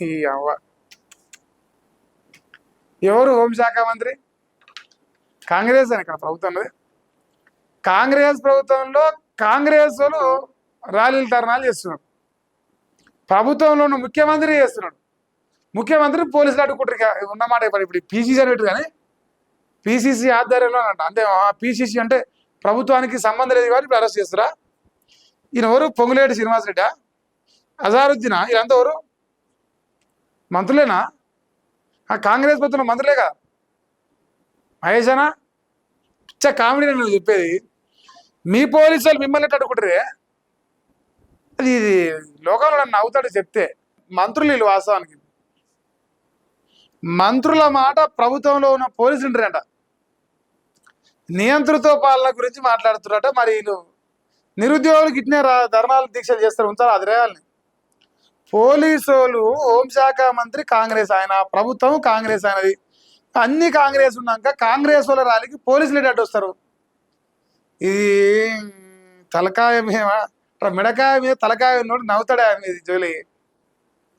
ఈ అవ్వ ఎవరు హోంశాఖ మంత్రి? కాంగ్రెస్ అని ఇక్కడ ప్రభుత్వం ఉన్నది. కాంగ్రెస్ ప్రభుత్వంలో కాంగ్రెస్ వాళ్ళు ర్యాలీలు ధర్నాలు చేస్తున్నాడు. ప్రభుత్వంలో ఉన్న ముఖ్యమంత్రి చేస్తున్నాడు. ముఖ్యమంత్రి పోలీసులు అడ్డుకుంటారు ఉన్నమాట. ఇప్పుడు పీసీసీ అని పెట్టు కానీ పీసీసీ ఆధ్వర్యంలో అంట. అంతే పీసీసీ అంటే ప్రభుత్వానికి సంబంధం లేదు కాబట్టి ఇప్పుడు అరెస్ట్ చేస్తారా? ఈయన ఎవరు? పొంగులేటి శ్రీనివాసరెడ్డా, అజారుద్దీనా? వీళ్ళంతా ఎవరు? మంత్రులేనా? కాంగ్రెస్ ప్రభుత్వం మంత్రులే కదా. మహేషనా పిచ్చ కామెడీ నేను చెప్పేది. మీ పోలీసు వాళ్ళు మిమ్మల్ని అడ్డుకుంటారే. అది లోకంలో నన్ను అవుతాడు చెప్తే. మంత్రులు వీళ్ళు వాస్తవానికి. మంత్రుల మాట ప్రభుత్వంలో ఉన్న పోలీసులు ఉంటారంట. నియంత్రిత పాలన గురించి మాట్లాడుతున్నారట. మరి వీళ్ళు నిరుద్యోగులకు ఇట్నే ధర్నాలు దీక్షలు చేస్తారు, ఉంచాలి అది రేయాలని. పోలీసు వాళ్ళు, హోంశాఖ మంత్రి కాంగ్రెస్ ఆయన, ప్రభుత్వం కాంగ్రెస్ ఆయనది, అన్ని కాంగ్రెస్ ఉన్నాక కాంగ్రెస్ వాళ్ళ ర్యాలీకి పోలీసులు అడ్డు వస్తారు. ఇది తలకాయ మీద మిడకాయ మీద తలకాయ ఉన్నోడు నవ్వుతాడే మీద జోలి.